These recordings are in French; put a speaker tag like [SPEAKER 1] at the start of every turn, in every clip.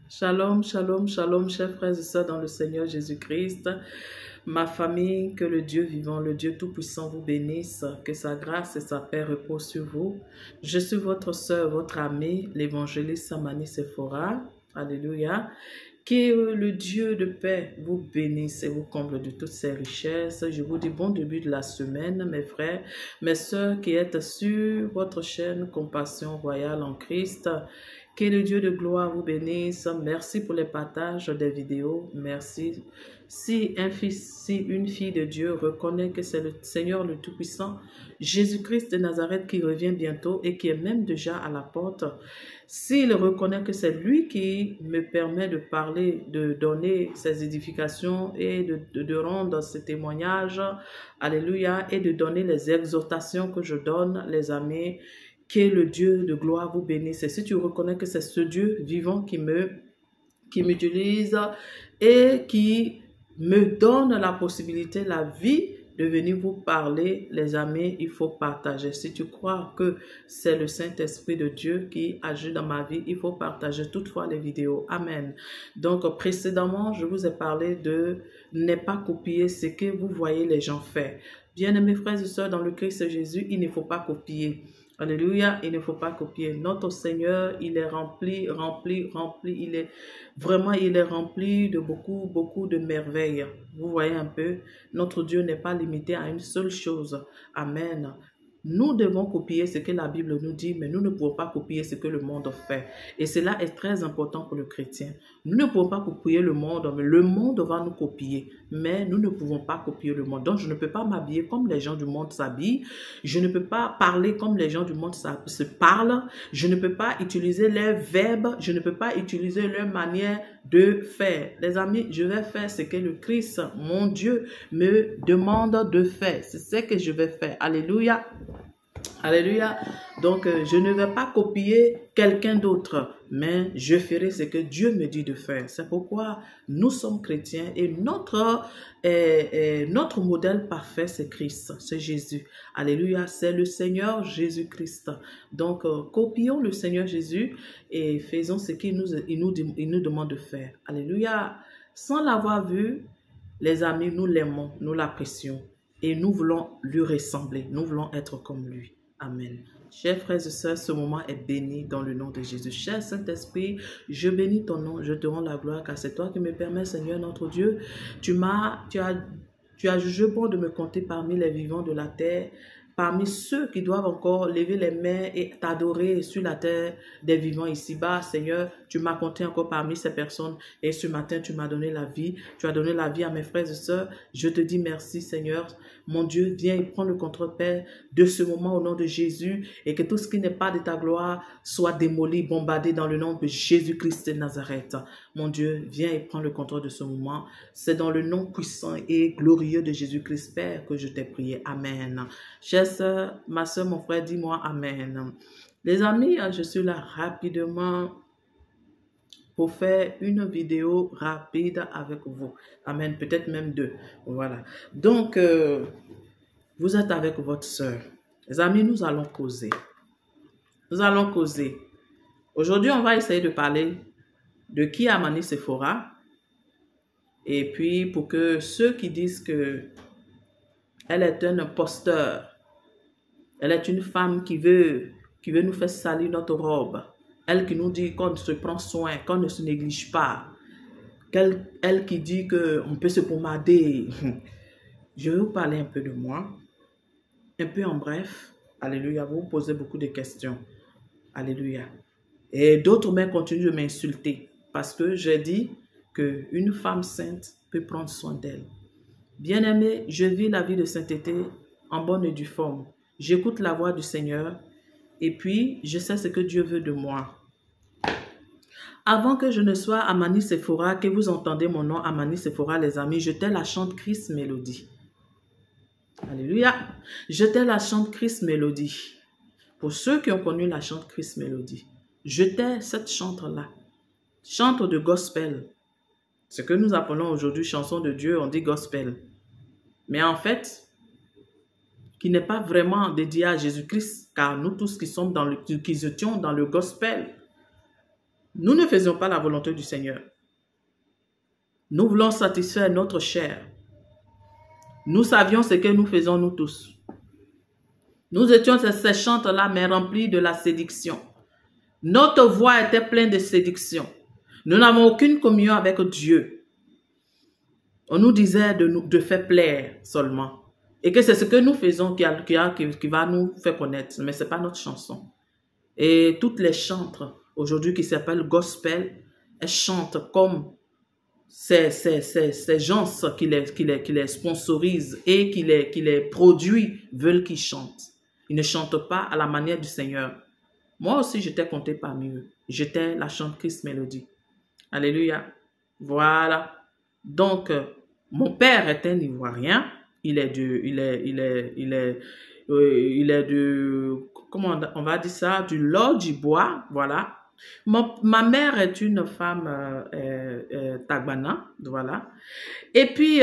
[SPEAKER 1] Shalom, shalom, shalom, chers frères et sœurs dans le Seigneur Jésus-Christ. Ma famille, que le Dieu vivant, le Dieu Tout-Puissant vous bénisse, que sa grâce et sa paix reposent sur vous. Je suis votre sœur, votre amie, l'évangéliste Samani Sephora. Alléluia. Que le Dieu de paix vous bénisse et vous comble de toutes ses richesses. Je vous dis bon début de la semaine, mes frères, mes sœurs qui êtes sur votre chaîne Compassion Royale en Christ. Que le Dieu de gloire vous bénisse. Merci pour les partages des vidéos. Merci. Si une fille de Dieu reconnaît que c'est le Seigneur le Tout-Puissant, Jésus-Christ de Nazareth qui revient bientôt et qui est même déjà à la porte, s'il reconnaît que c'est lui qui me permet de parler, de donner ces édifications et de rendre ces témoignages, alléluia, et de donner les exhortations que je donne, les amis, que le Dieu de gloire vous bénisse. Et si tu reconnais que c'est ce Dieu vivant qui m'utilise et qui me donne la possibilité, la vie de venir vous parler, les amis, il faut partager. Si tu crois que c'est le Saint-Esprit de Dieu qui agit dans ma vie, il faut partager toutefois les vidéos. Amen. Donc, précédemment, je vous ai parlé de ne pas copier ce que vous voyez les gens faire. Bien-aimés frères et sœurs, dans le Christ Jésus, il ne faut pas copier. Alléluia, il ne faut pas copier. Notre Seigneur, il est rempli, il est rempli de beaucoup de merveilles. Vous voyez un peu, notre Dieu n'est pas limité à une seule chose. Amen. Nous devons copier ce que la Bible nous dit, mais nous ne pouvons pas copier ce que le monde fait. Et cela est très important pour le chrétien. Nous ne pouvons pas copier le monde, mais le monde va nous copier. Mais nous ne pouvons pas copier le monde. Donc, je ne peux pas m'habiller comme les gens du monde s'habillent. Je ne peux pas parler comme les gens du monde se parlent. Je ne peux pas utiliser leurs verbes. Je ne peux pas utiliser leur manière de faire. Les amis, je vais faire ce que le Christ, mon Dieu, me demande de faire. C'est ce que je vais faire. Alléluia. Alléluia. Donc, je ne vais pas copier quelqu'un d'autre, mais je ferai ce que Dieu me dit de faire. C'est pourquoi nous sommes chrétiens et notre modèle parfait, c'est Christ, c'est Jésus. Alléluia, c'est le Seigneur Jésus-Christ. Donc, copions le Seigneur Jésus et faisons ce qu'il nous demande de faire. Alléluia. Sans l'avoir vu, les amis, nous l'aimons, nous l'apprécions et nous voulons lui ressembler. Nous voulons être comme lui. Amen. Chers frères et sœurs, ce moment est béni dans le nom de Jésus. Cher Saint-Esprit, je bénis ton nom, je te rends la gloire car c'est toi qui me permets, Seigneur notre Dieu. Tu as jugé bon de me compter parmi les vivants de la terre, parmi ceux qui doivent encore lever les mains et t'adorer sur la terre des vivants ici-bas. Seigneur, tu m'as compté encore parmi ces personnes et ce matin, tu m'as donné la vie. Tu as donné la vie à mes frères et sœurs. Je te dis merci, Seigneur. Mon Dieu, viens et prends le contrôle, Père, de ce moment au nom de Jésus et que tout ce qui n'est pas de ta gloire soit démoli, bombardé dans le nom de Jésus-Christ de Nazareth. Mon Dieu, viens et prends le contrôle de ce moment. C'est dans le nom puissant et glorieux de Jésus-Christ, Père, que je t'ai prié. Amen. Chère sœur, ma sœur, mon frère, dis-moi Amen. Les amis, je suis là rapidement pour faire une vidéo rapide avec vous. Amen, peut-être même deux. Voilà. Donc, vous êtes avec votre sœur. Les amis, nous allons causer. Nous allons causer. Aujourd'hui, on va essayer de parler de qui a Amani Sephora. Et puis, pour que ceux qui disent que elle est un imposteur, elle est une femme qui veut nous faire salir notre robe, elle qui nous dit qu'on se prend soin, qu'on ne se néglige pas, elle qui dit qu'on peut se pommader. Je vais vous parler un peu de moi, un peu en bref. Alléluia, vous posez beaucoup de questions. Alléluia. Et d'autres même continuent de m'insulter parce que j'ai dit qu'une femme sainte peut prendre soin d'elle. Bien-aimé, je vis la vie de sainteté en bonne et due forme. J'écoute la voix du Seigneur et puis je sais ce que Dieu veut de moi. Avant que je ne sois Amani Sephora, que vous entendez mon nom Amani Sephora, les amis, j'étais la chante Chris Melody. Alléluia. J'étais la chante Chris Melody. Pour ceux qui ont connu la chante Chris Melody, j'étais cette chante-là. Chante de gospel. Ce que nous appelons aujourd'hui chanson de Dieu, on dit gospel. Mais en fait, qui n'est pas vraiment dédié à Jésus-Christ, car nous tous qui étions dans le gospel, Nous ne faisions pas la volonté du Seigneur. Nous voulons satisfaire notre chair. Nous savions ce que nous faisons nous tous. Nous étions ces chantes-là, mais remplis de la séduction. Notre voix était pleine de séduction. Nous n'avons aucune communion avec Dieu. On nous disait de faire plaire seulement. Et que c'est ce que nous faisons qui va nous faire connaître. Mais ce n'est pas notre chanson. Et toutes les chantes aujourd'hui qui s'appellent gospel, elles chantent comme ces gens qui les sponsorisent et qui les produits veulent qu'ils chantent. Ils ne chantent pas à la manière du Seigneur. Moi aussi, j'étais comptée parmi eux. J'étais la chanteuse mélodie. Alléluia. Voilà. Donc, mon père est un Ivoirien. Il est de, comment on va dire ça, du Lord du Bois, voilà. Ma mère est une femme Tagbana, voilà. Et puis,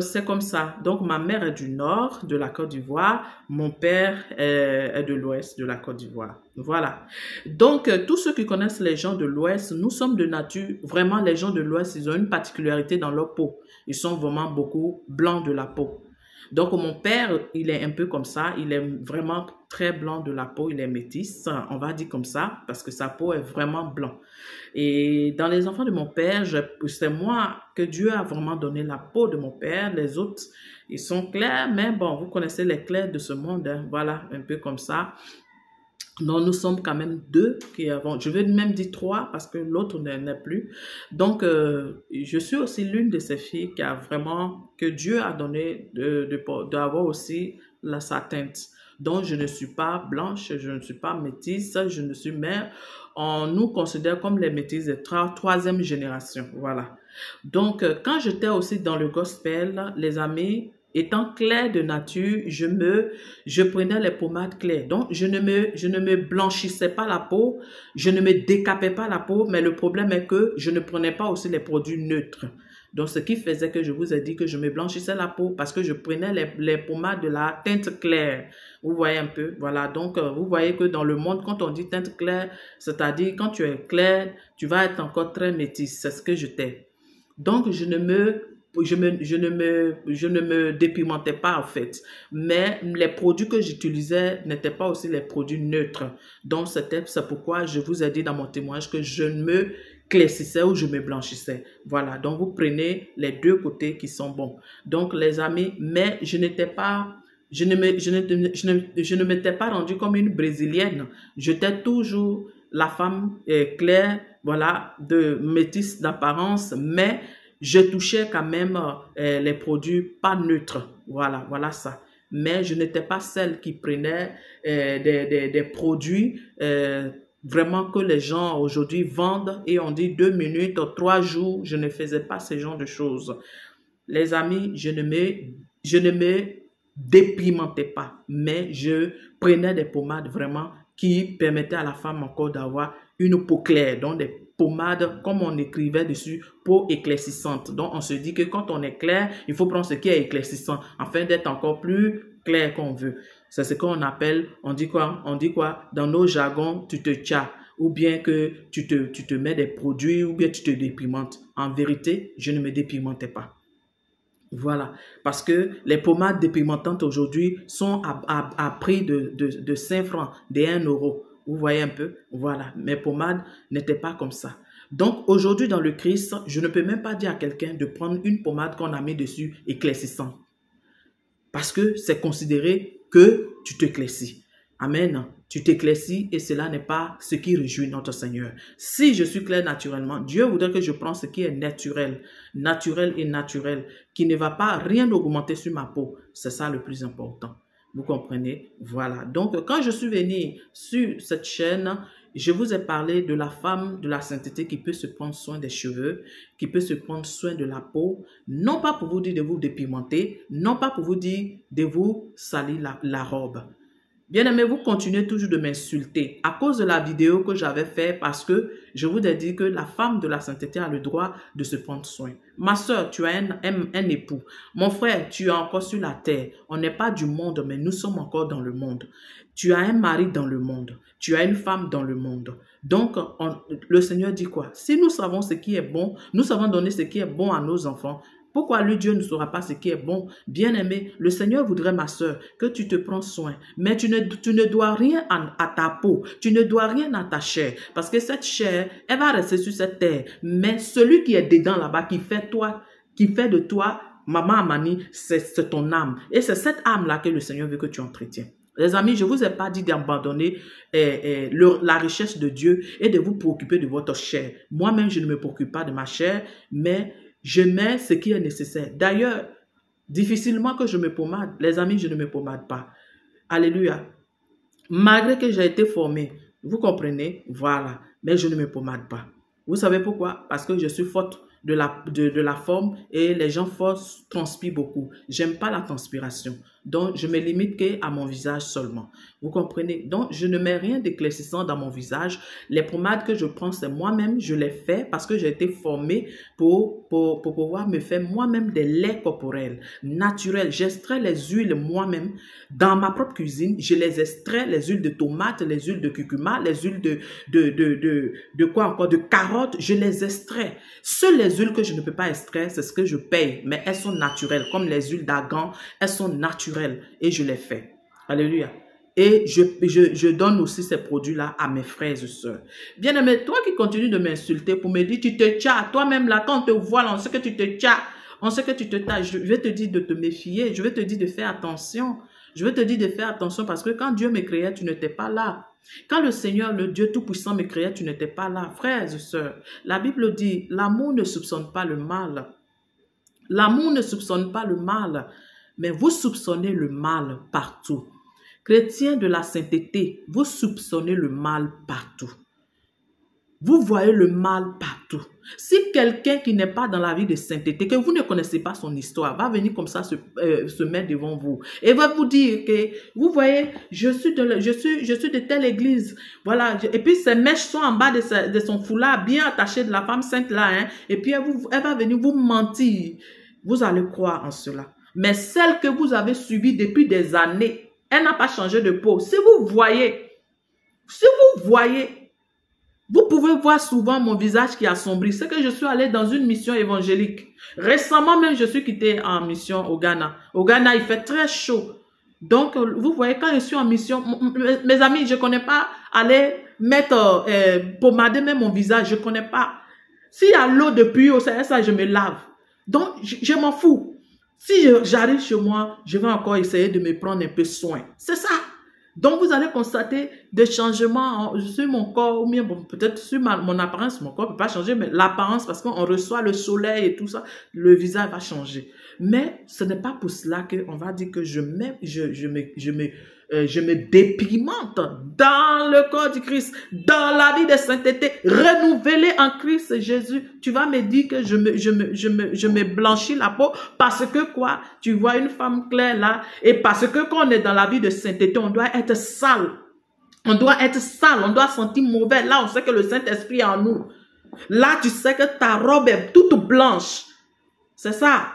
[SPEAKER 1] c'est comme ça. Donc, ma mère est du nord de la Côte d'Ivoire. Mon père est de l'ouest de la Côte d'Ivoire. Voilà. Donc, tous ceux qui connaissent les gens de l'ouest, nous sommes de nature, vraiment, les gens de l'ouest, ils ont une particularité dans leur peau. Ils sont vraiment beaucoup blancs de la peau. Donc, mon père, il est un peu comme ça. Il est vraiment très blanc de la peau. Il est métis, on va dire comme ça, parce que sa peau est vraiment blanc. Et dans les enfants de mon père, c'est moi que Dieu a vraiment donné la peau de mon père. Les autres, ils sont clairs, mais bon, vous connaissez les clairs de ce monde. Hein. Voilà, un peu comme ça. Non, nous sommes quand même deux qui avons, je vais même dire trois parce que l'autre n'est plus. Donc, je suis aussi l'une de ces filles qui a vraiment, que Dieu a donné d'avoir aussi sa teinte. Donc, je ne suis pas blanche, je ne suis pas métisse, je ne suis mère. On nous considère comme les métisses de troisième génération. Voilà. Donc, quand j'étais aussi dans le gospel, les amis, étant claire de nature, je prenais les pommades claires. Donc, je ne me blanchissais pas la peau, je ne me décapais pas la peau, mais le problème est que je ne prenais pas aussi les produits neutres. Donc, ce qui faisait que je vous ai dit que je me blanchissais la peau parce que je prenais les pommades de la teinte claire. Vous voyez un peu, voilà. Donc, vous voyez que dans le monde, quand on dit teinte claire, c'est-à-dire quand tu es clair, tu vas être encore très métisse. C'est ce que j'étais. Donc, je ne me dépigmentais pas en fait, mais les produits que j'utilisais n'étaient pas aussi les produits neutres. Donc c'est pourquoi je vous ai dit dans mon témoignage que je me claircissais ou je me blanchissais. Voilà, donc vous prenez les deux côtés qui sont bons. Donc les amis, mais je n'étais pas... Je ne m'étais pas rendue comme une brésilienne. J'étais toujours la femme claire, voilà, de métisse d'apparence, mais je touchais quand même les produits pas neutres. Voilà, voilà ça. Mais je n'étais pas celle qui prenait des produits vraiment que les gens aujourd'hui vendent et on dit 2 minutes, 3 jours. Je ne faisais pas ce genre de choses. Les amis, je ne me dépigmentais pas, mais je prenais des pommades vraiment qui permettaient à la femme encore d'avoir une peau claire, donc des pommades, comme on écrivait dessus, peau éclaircissante. Donc, on se dit que quand on est clair, il faut prendre ce qui est éclaircissant afin d'être encore plus clair qu'on veut. C'est ce qu'on appelle, on dit quoi? On dit quoi? Dans nos jargons, tu te tchas, ou bien que tu te mets des produits, ou bien tu te dépigmentes. En vérité, je ne me dépigmentais pas. Voilà, parce que les pommades dépigmentantes aujourd'hui sont à prix de 5 francs, de 1 euro. Vous voyez un peu? Voilà, mes pommades n'étaient pas comme ça. Donc, aujourd'hui, dans le Christ, je ne peux même pas dire à quelqu'un de prendre une pommade qu'on a mis dessus éclaircissante. Parce que c'est considéré que tu t'éclaircis. Amen. Tu t'éclaircis et cela n'est pas ce qui réjouit notre Seigneur. Si je suis clair naturellement, Dieu voudrait que je prenne ce qui est naturel, naturel et naturel, qui ne va pas rien augmenter sur ma peau. C'est ça le plus important. Vous comprenez? Voilà. Donc, quand je suis venu sur cette chaîne, je vous ai parlé de la femme de la sainteté qui peut se prendre soin des cheveux, qui peut se prendre soin de la peau, non pas pour vous dire de vous dépigmenter, non pas pour vous dire de vous salir la robe. Bien-aimés, vous continuez toujours de m'insulter à cause de la vidéo que j'avais faite parce que je vous ai dit que la femme de la sainteté a le droit de se prendre soin. Ma soeur, tu as un époux. Mon frère, tu es encore sur la terre. On n'est pas du monde, mais nous sommes encore dans le monde. Tu as un mari dans le monde. Tu as une femme dans le monde. Donc, le Seigneur dit quoi? Si nous savons ce qui est bon, nous savons donner ce qui est bon à nos enfants. Pourquoi lui, Dieu ne saura pas ce qui est bon? Bien-aimé, le Seigneur voudrait, ma soeur, que tu te prends soin. Mais tu ne dois rien à ta peau. Tu ne dois rien à ta chair. Parce que cette chair, elle va rester sur cette terre. Mais celui qui est dedans là-bas, qui fait de toi, maman Amani, c'est ton âme. Et c'est cette âme-là que le Seigneur veut que tu entretiens. Les amis, je ne vous ai pas dit d'abandonner la richesse de Dieu et de vous préoccuper de votre chair. Moi-même, je ne me préoccupe pas de ma chair, mais je mets ce qui est nécessaire. D'ailleurs, difficilement que je me pommade. Les amis, je ne me pommade pas. Alléluia. Malgré que j'ai été formé, vous comprenez? Voilà. Mais je ne me pommade pas. Vous savez pourquoi? Parce que je suis forte de la forme et les gens forts transpirent beaucoup. J'aime pas la transpiration. Donc, je me limite qu'à mon visage seulement. Vous comprenez? Donc, je ne mets rien d'éclaircissant dans mon visage. Les pommades que je prends, c'est moi-même. Je les fais parce que j'ai été formée pour pouvoir me faire moi-même des laits corporels naturels. J'extrais les huiles moi-même dans ma propre cuisine. Je les extrais, les huiles de tomate, les huiles de curcuma, les huiles de quoi encore? De carottes. Je les extrais. Seules les huiles que je ne peux pas extraire, c'est ce que je paye. Mais elles sont naturelles. Comme les huiles d'argan, elles sont naturelles. Et je les fais. Alléluia. Et je donne aussi ces produits-là à mes frères et sœurs. Bien-aimé, toi qui continues de m'insulter pour me dire, tu te tchas, toi-même là, quand on te voit là, on sait que tu te tchas, on sait que tu te tâches. Je vais te dire de te méfier, je vais te dire de faire attention. Je vais te dire de faire attention parce que quand Dieu me créait, tu n'étais pas là. Quand le Seigneur, le Dieu Tout-Puissant me créait, tu n'étais pas là. Frères et sœurs, la Bible dit, l'amour ne soupçonne pas le mal. L'amour ne soupçonne pas le mal. Mais vous soupçonnez le mal partout. Chrétiens de la sainteté, vous soupçonnez le mal partout. Vous voyez le mal partout. Si quelqu'un qui n'est pas dans la vie de sainteté, que vous ne connaissez pas son histoire, va venir comme ça se mettre devant vous et va vous dire que, vous voyez, je suis de telle église, voilà, et puis ses mèches sont en bas de son foulard, bien attachées de la femme sainte là, hein, et puis elle va venir vous mentir. Vous allez croire en cela. Mais celle que vous avez subie depuis des années, elle n'a pas changé de peau. Si vous voyez, vous pouvez voir souvent mon visage qui assombrit. C'est que je suis allée dans une mission évangélique. Récemment même, je suis quittée en mission au Ghana. Au Ghana, il fait très chaud. Donc, vous voyez, quand je suis en mission, mes amis, je ne connais pas aller mettre, pommader même mon visage. Je ne connais pas. S'il y a l'eau de puits, ça, je me lave. Donc, je m'en fous. Si j'arrive chez moi, je vais encore essayer de me prendre un peu soin. C'est ça. Donc, vous allez constater des changements sur mon corps, ou bien bon, peut-être sur mon apparence. Mon corps ne peut pas changer, mais l'apparence, parce qu'on reçoit le soleil et tout ça, le visage va changer. Mais ce n'est pas pour cela qu'on va dire que je me dépimente dans le corps du Christ, dans la vie de sainteté, renouvelée en Christ Jésus. Tu vas me dire que je me blanchis la peau parce que quoi? Tu vois une femme claire là, et parce que quand on est dans la vie de sainteté, on doit être sale. On doit être sale, on doit sentir mauvais. Là, on sait que le Saint-Esprit est en nous. Là, tu sais que ta robe est toute blanche. C'est ça.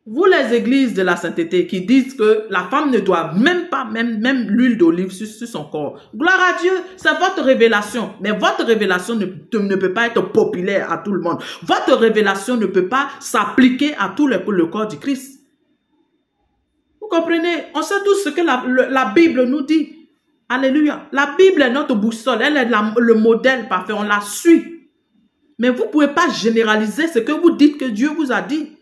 [SPEAKER 1] Vous, les églises de la sainteté qui disent que la femme ne doit même pas, même l'huile d'olive sur son corps. Gloire à Dieu, c'est votre révélation. Mais votre révélation ne peut pas être populaire à tout le monde. Votre révélation ne peut pas s'appliquer à tout le corps du Christ. Vous comprenez? On sait tous ce que la Bible nous dit. Alléluia. La Bible est notre boussole. Elle est le modèle parfait. On la suit. Mais vous ne pouvez pas généraliser ce que vous dites que Dieu vous a dit.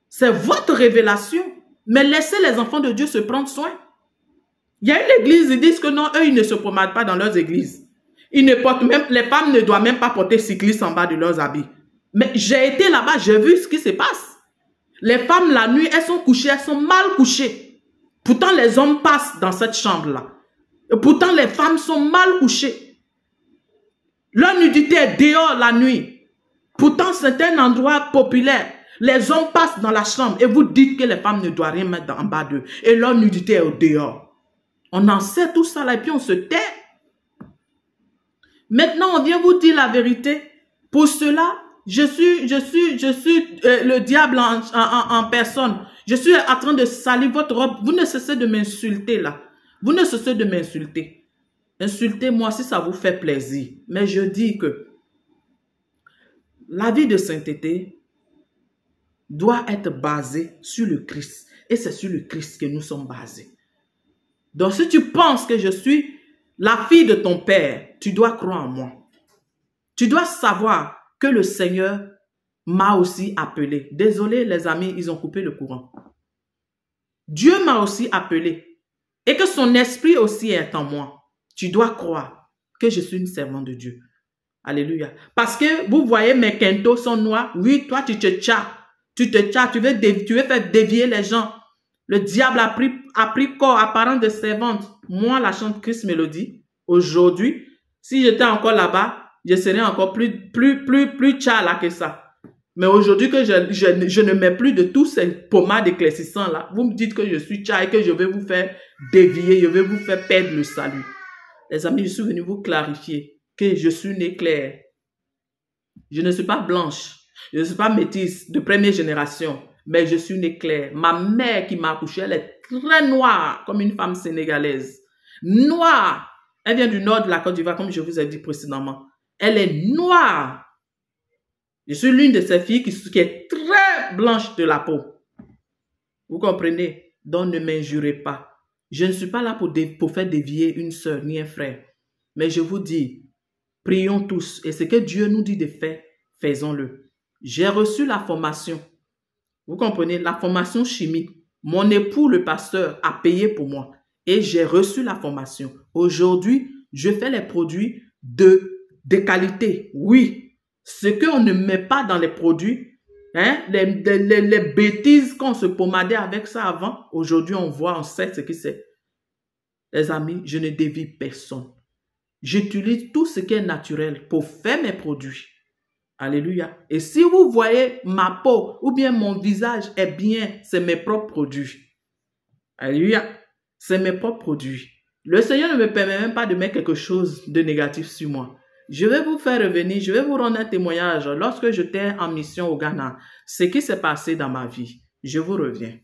[SPEAKER 1] C'est votre révélation. Mais laissez les enfants de Dieu se prendre soin. Il y a une église, ils disent que non, eux, ils ne se promenent pas dans leurs églises. Ils ne portent même, les femmes ne doivent même pas porter cyclistes en bas de leurs habits. Mais j'ai été là-bas, j'ai vu ce qui se passe. Les femmes, la nuit, elles sont couchées, elles sont mal couchées. Pourtant, les hommes passent dans cette chambre-là. Et pourtant, les femmes sont mal couchées. Leur nudité est dehors la nuit. Pourtant, c'est un endroit populaire. Les hommes passent dans la chambre et vous dites que les femmes ne doivent rien mettre en bas d'eux. Et leur nudité est au dehors. On en sait tout ça là et puis on se tait. Maintenant, on vient vous dire la vérité. Pour cela, je suis le diable en personne. Je suis en train de salir votre robe. Vous ne cessez de m'insulter là. Vous ne cessez de m'insulter. Insultez-moi si ça vous fait plaisir. Mais je dis que la vie de sainteté doit être basée sur le Christ. Et c'est sur le Christ que nous sommes basés. Donc si tu penses que je suis la fille de ton père, tu dois croire en moi. Tu dois savoir que le Seigneur m'a aussi appelé. Désolé les amis, ils ont coupé le courant. Dieu m'a aussi appelé. Et que son esprit aussi est en moi. Tu dois croire que je suis une servante de Dieu. Alléluia. Parce que vous voyez mes quintos sont noirs. Oui, toi tu te tchas. Tu te tchas, tu veux faire dévier les gens. Le diable a pris corps apparent de servante. Moi, la chanteuse Mélodie, aujourd'hui, si j'étais encore là-bas, je serais encore plus tcha là que ça. Mais aujourd'hui que je ne mets plus de tous ces pommades éclaircissants là, vous me dites que je suis tcha et que je vais vous faire dévier, je vais vous faire perdre le salut. Les amis, je suis venu vous clarifier que je suis née claire. Je ne suis pas blanche. Je ne suis pas métisse de première génération. Mais je suis née claire. Ma mère qui m'a accouchée, elle est très noire, comme une femme sénégalaise. Noire. Elle vient du nord de la Côte d'Ivoire, comme je vous ai dit précédemment. Elle est noire. Je suis l'une de ces filles qui est très blanche de la peau. Vous comprenez? Donc ne m'injurez pas. Je ne suis pas là pour faire dévier une sœur ni un frère. Mais je vous dis, prions tous. Et ce que Dieu nous dit de faire, faisons-le. J'ai reçu la formation. Vous comprenez? La formation chimique. Mon époux, le pasteur, a payé pour moi. Et j'ai reçu la formation. Aujourd'hui, je fais les produits de qualité. Oui. Ce qu'on ne met pas dans les produits, hein, les bêtises qu'on se pommadait avec ça avant, aujourd'hui on voit, on sait ce que c'est. Les amis, je ne dévie personne. J'utilise tout ce qui est naturel pour faire mes produits. Alléluia. Et si vous voyez ma peau ou bien mon visage est bien, c'est mes propres produits. Alléluia. C'est mes propres produits. Le Seigneur ne me permet même pas de mettre quelque chose de négatif sur moi. Je vais vous faire revenir, je vais vous rendre un témoignage lorsque j'étais en mission au Ghana. Ce qui s'est passé dans ma vie. Je vous reviens.